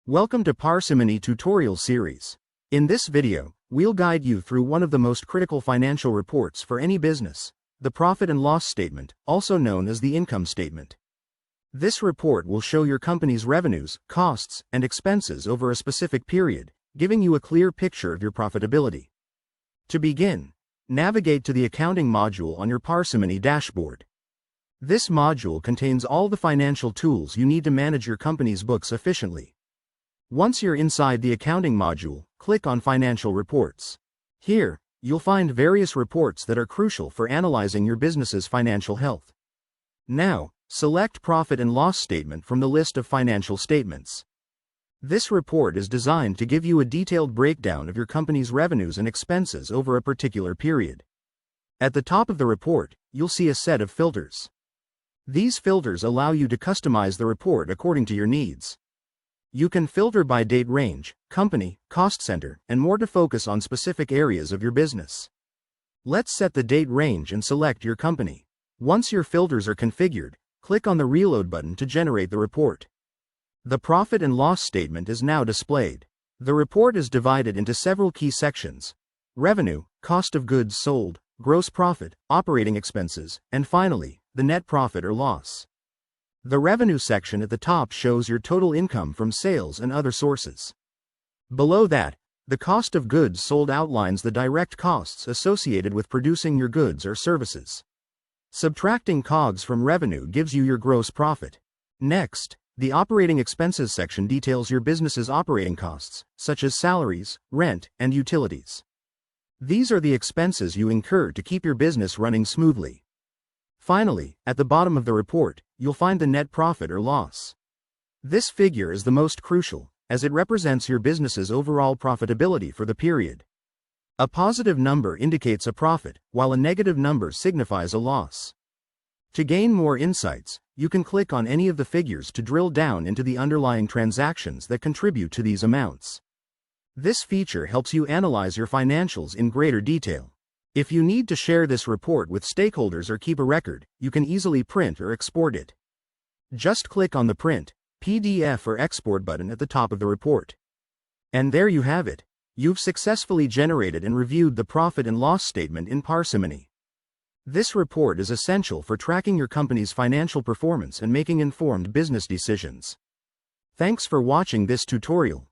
Welcome to Parsimony tutorial series. In this video, we'll guide you through one of the most critical financial reports for any business, the profit and loss statement, also known as the income statement. This report will show your company's revenues, costs, and expenses over a specific period, giving you a clear picture of your profitability. To begin, navigate to the accounting module on your Parsimony dashboard. This module contains all the financial tools you need to manage your company's books efficiently. Once you're inside the accounting module, click on Financial Reports. Here, you'll find various reports that are crucial for analyzing your business's financial health. Now, select Profit and Loss Statement from the list of financial statements. This report is designed to give you a detailed breakdown of your company's revenues and expenses over a particular period. At the top of the report, you'll see a set of filters. These filters allow you to customize the report according to your needs. You can filter by date range, company, cost center, and more to focus on specific areas of your business. Let's set the date range and select your company. Once your filters are configured, click on the Reload button to generate the report. The profit and loss statement is now displayed. The report is divided into several key sections: revenue, cost of goods sold, gross profit, operating expenses, and finally, the net profit or loss. The revenue section at the top shows your total income from sales and other sources. Below that, the cost of goods sold outlines the direct costs associated with producing your goods or services. Subtracting COGS from revenue gives you your gross profit. Next, the operating expenses section details your business's operating costs, such as salaries, rent, and utilities. These are the expenses you incur to keep your business running smoothly. Finally, at the bottom of the report, you'll find the net profit or loss. This figure is the most crucial, as it represents your business's overall profitability for the period. A positive number indicates a profit, while a negative number signifies a loss. To gain more insights, you can click on any of the figures to drill down into the underlying transactions that contribute to these amounts. This feature helps you analyze your financials in greater detail. If you need to share this report with stakeholders or keep a record, you can easily print or export it. Just click on the Print, PDF or Export button at the top of the report. And there you have it. You've successfully generated and reviewed the profit and loss statement in Parsimony. This report is essential for tracking your company's financial performance and making informed business decisions. Thanks for watching this tutorial.